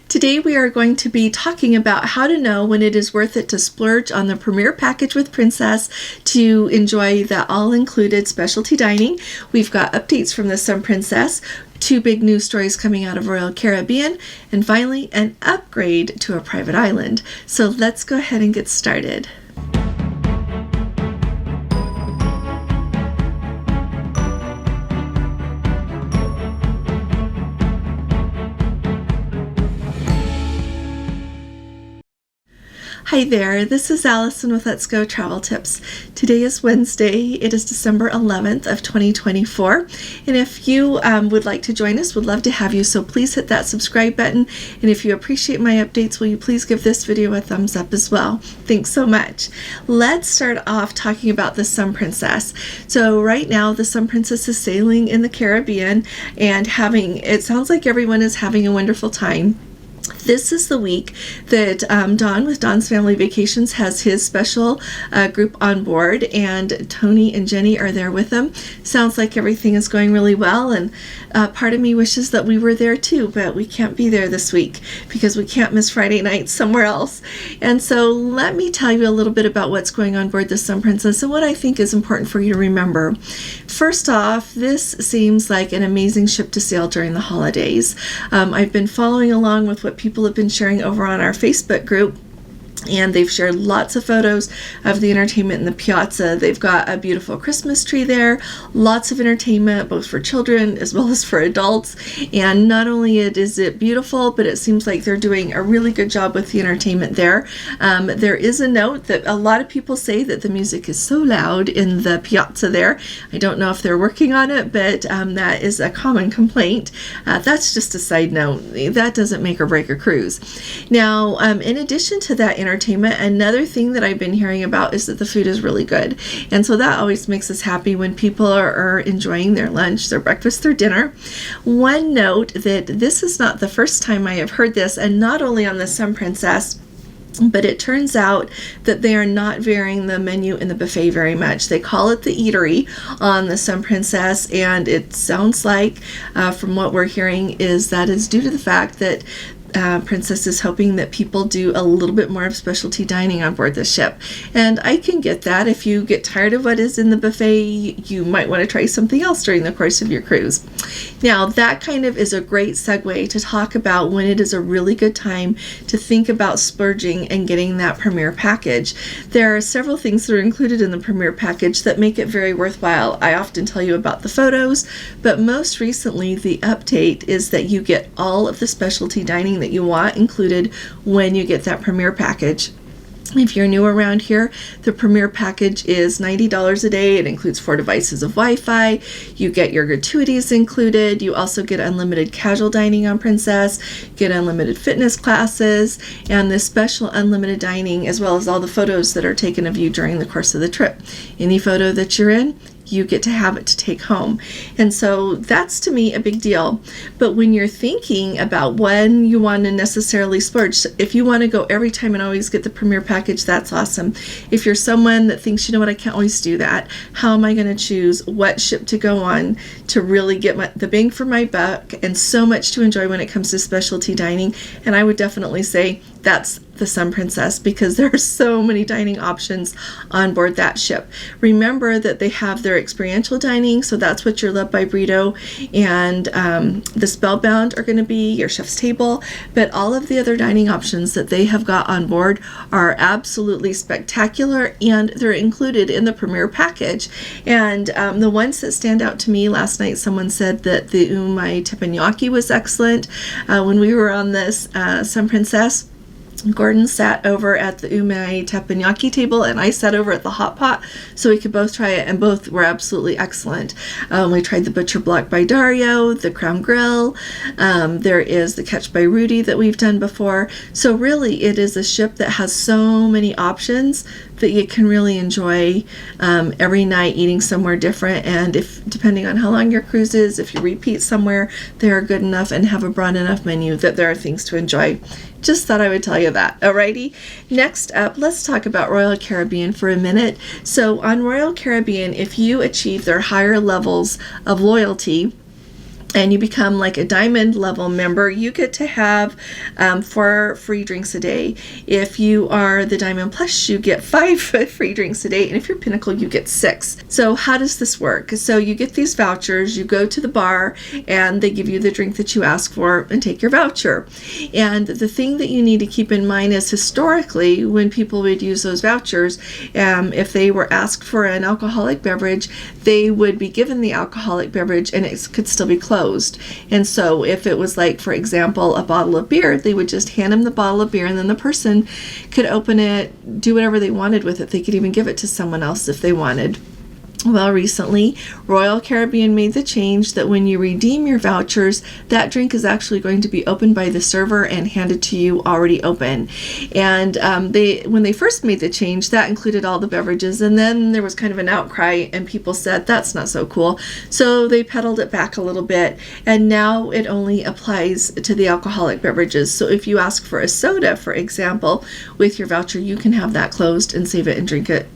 Today we are going to be talking about how to know when it is worth it to splurge on the Premier Package with Princess to enjoy the all-included specialty dining. We've got updates from the Sun Princess, 2 big news stories coming out of Royal Caribbean, and finally an upgrade to a private island. So let's go ahead and get started. Hi there, this is Allison with Let's Go Travel Tips. Today is Wednesday. It is December 11th of 2024. And if you would like to join us, would love to have you. So please hit that subscribe button. And if you appreciate my updates, will you please give this video a thumbs up as well? Thanks so much. Let's start off talking about the Sun Princess. So right now, the Sun Princess is sailing in the Caribbean and it sounds like everyone is having a wonderful time. This is the week that Don with Don's Family Vacations has his special group on board, and Tony and Jenny are there with them. Sounds like everything is going really well, and part of me wishes that we were there too, but we can't be there this week because we can't miss Friday night somewhere else. And so let me tell you a little bit about what's going on board the Sun Princess and what I think is important for you to remember. First off, this seems like an amazing ship to sail during the holidays. I've been following along with what people have been sharing over on our Facebook group, and they've shared lots of photos of the entertainment in the piazza. They've got a beautiful Christmas tree there, lots of entertainment, both for children as well as for adults. And not only is it beautiful, but it seems like they're doing a really good job with the entertainment there. There is a note that a lot of people say that the music is so loud in the piazza there. I don't know if they're working on it, but that is a common complaint. That's just a side note. That doesn't make or break a cruise. Now, in addition to that entertainment, another thing that I've been hearing about is that the food is really good. And so that always makes us happy when people are enjoying their lunch, their breakfast, their dinner. One note that this is not the first time I have heard this, and not only on the Sun Princess, but it turns out that they are not varying the menu in the buffet very much. They call it the eatery on the Sun Princess, and it sounds like, from what we're hearing, is due to the fact that Princess is hoping that people do a little bit more of specialty dining on board the ship. And I can get that. If you get tired of what is in the buffet, you might want to try something else during the course of your cruise. Now, that kind of is a great segue to talk about when it is a really good time to think about splurging and getting that Premier Package. There are several things that are included in the Premier Package that make it very worthwhile. I often tell you about the photos, but most recently the update is that you get all of the specialty dining that you want included when you get that Premier Package. If you're new around here, the Premier Package is $90 a day. It includes 4 devices of Wi-Fi. You get your gratuities included. You also get unlimited casual dining on Princess, get unlimited fitness classes, and this special unlimited dining, as well as all the photos that are taken of you during the course of the trip. Any photo that you're in, you get to have it to take home. And so that's, to me, a big deal. But when you're thinking about when you want to necessarily splurge, if you want to go every time and always get the Premier Package, that's awesome. If you're someone that thinks, you know what, I can't always do that, how am I going to choose what ship to go on to really get the bang for my buck and so much to enjoy when it comes to specialty dining? And I would definitely say that's the Sun Princess, because there are so many dining options on board that ship. Remember that they have their experiential dining, so that's what your Love by Brito and the Spellbound are going to be, your chef's table, but all of the other dining options that they have got on board are absolutely spectacular, and they're included in the Premier Package. And the ones that stand out to me, last night someone said that the umai teppanyaki was excellent. When we were on this Sun Princess, Gordon sat over at the umai teppanyaki table, and I sat over at the hot pot, so we could both try it, and both were absolutely excellent. We tried the Butcher Block by Dario, the Crown Grill. There is the Catch by Rudy that we've done before. So really, it is a ship that has so many options that you can really enjoy every night eating somewhere different. And if, depending on how long your cruise is, if you repeat somewhere, they are good enough and have a broad enough menu that there are things to enjoy. Just thought I would tell you that. Alrighty. Next up, let's talk about Royal Caribbean for a minute. So on Royal Caribbean, if you achieve their higher levels of loyalty, and you become like a diamond level member, you get to have 4 free drinks a day. If you are the diamond plus, you get 5 free drinks a day, and if you're pinnacle, you get 6. So how does this work? So you get these vouchers, you go to the bar, and they give you the drink that you ask for and take your voucher. And the thing that you need to keep in mind is historically, when people would use those vouchers, if they were asked for an alcoholic beverage, they would be given the alcoholic beverage, and it could still be closed. And so if it was like, for example, a bottle of beer, they would just hand them the bottle of beer, and then the person could open it, do whatever they wanted with it. They could even give it to someone else if they wanted. Well, recently, Royal Caribbean made the change that when you redeem your vouchers, that drink is actually going to be opened by the server and handed to you already open. And when they first made the change, that included all the beverages, and then there was kind of an outcry, and people said, that's not so cool. So they pedaled it back a little bit, and now it only applies to the alcoholic beverages. So if you ask for a soda, for example, with your voucher, you can have that closed and save it and drink it,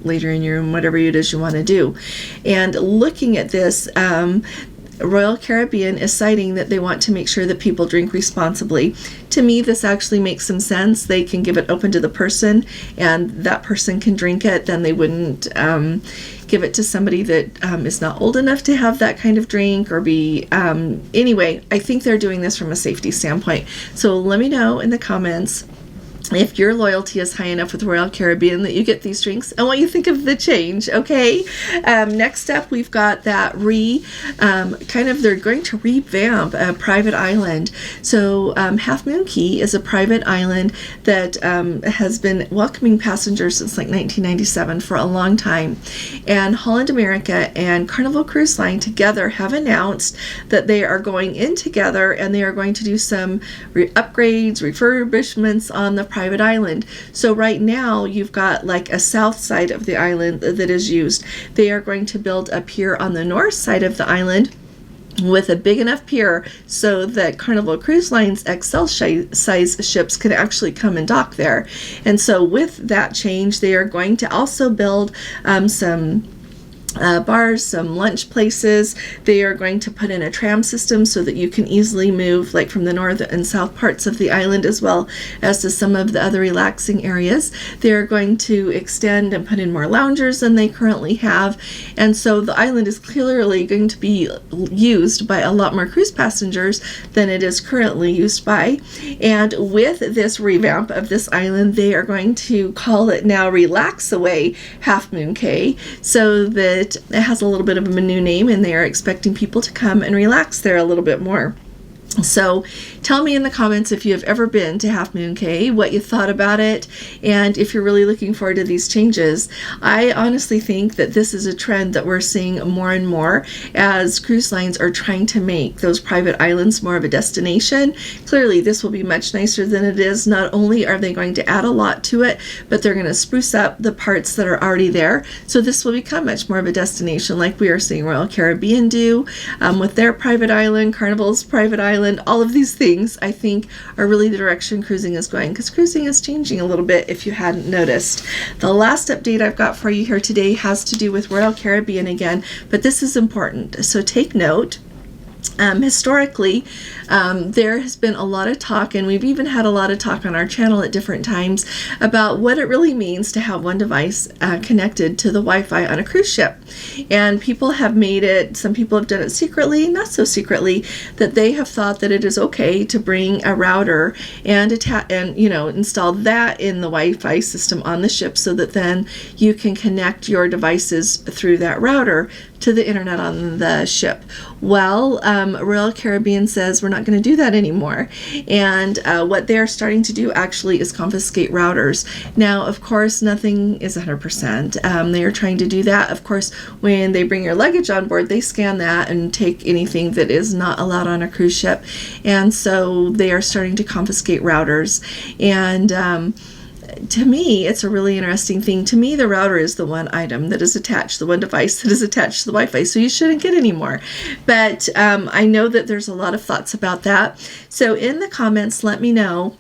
later in your room, whatever it is you want to do. And looking at this, Royal Caribbean is citing that they want to make sure that people drink responsibly. To me, this actually makes some sense. They can give it open to the person, and that person can drink it. Then they wouldn't give it to somebody that is not old enough to have that kind of drink, or be anyway, I think they're doing this from a safety standpoint. So let me know in the comments if your loyalty is high enough with Royal Caribbean that you get these drinks and what you think of the change, okay? Next up, we've got that they're going to revamp a private island. So Half Moon Cay is a private island that has been welcoming passengers since like 1997 for a long time. And Holland America and Carnival Cruise Line together have announced that they are going in together, and they are going to do some upgrades, refurbishments on the private island. So right now you've got like a south side of the island that is used. They are going to build a pier on the north side of the island with a big enough pier so that Carnival Cruise Line's XL size ships can actually come and dock there. And so with that change, they are going to also build some bars, some lunch places. They are going to put in a tram system so that you can easily move like from the north and south parts of the island, as well as to some of the other relaxing areas. They're going to extend and put in more loungers than they currently have. And so the island is clearly going to be used by a lot more cruise passengers than it is currently used by. And with this revamp of this island, they are going to call it now Relax Away Half Moon Cay, so that it has a little bit of a new name, and they are expecting people to come and relax there a little bit more. So tell me in the comments if you have ever been to Half Moon Cay, what you thought about it, and if you're really looking forward to these changes. I honestly think that this is a trend that we're seeing more and more as cruise lines are trying to make those private islands more of a destination. Clearly, this will be much nicer than it is. Not only are they going to add a lot to it, but they're going to spruce up the parts that are already there. So this will become much more of a destination, like we are seeing Royal Caribbean do with their private island, Carnival's private island. All of these things, I think, are really the direction cruising is going, because cruising is changing a little bit if you hadn't noticed. The last update I've got for you here today has to do with Royal Caribbean again, but this is important, so take note. Historically, there has been a lot of talk, and we've even had a lot of talk on our channel at different times about what it really means to have one device connected to the Wi-Fi on a cruise ship. And people have made it, some people have done it secretly, not so secretly, that they have thought that it is okay to bring a router and install that in the Wi-Fi system on the ship, so that then you can connect your devices through that router to the internet on the ship. Well, Royal Caribbean says we're not going to do that anymore. And what they're starting to do actually is confiscate routers. Now, of course, nothing is 100%. They are trying to do that. Of course, when they bring your luggage on board, they scan that and take anything that is not allowed on a cruise ship. And so they are starting to confiscate routers. And to me, it's a really interesting thing. To me, the router is the one item that is attached, the one device that is attached to the Wi-Fi, so you shouldn't get any more. But I know that there's a lot of thoughts about that. So in the comments, let me know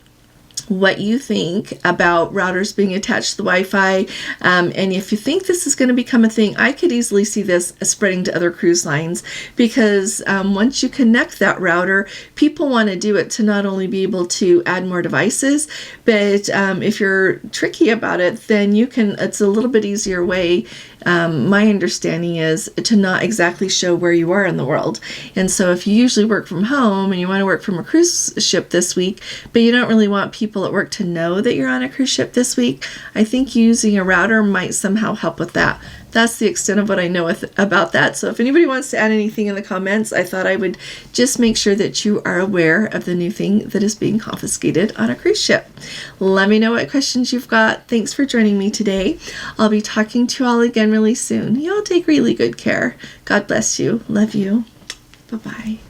what you think about routers being attached to the Wi-Fi. And if you think this is going to become a thing, I could easily see this spreading to other cruise lines, because once you connect that router, people want to do it to not only be able to add more devices, but if you're tricky about it, then you can, it's a little bit easier way. My understanding is to not exactly show where you are in the world. And so if you usually work from home and you want to work from a cruise ship this week, but you don't really want people at work to know that you're on a cruise ship this week, I think using a router might somehow help with that. That's the extent of what I know about that. So if anybody wants to add anything in the comments, I thought I would just make sure that you are aware of the new thing that is being confiscated on a cruise ship. Let me know what questions you've got. Thanks for joining me today. I'll be talking to you all again really soon. You all take really good care. God bless you. Love you. Bye-bye.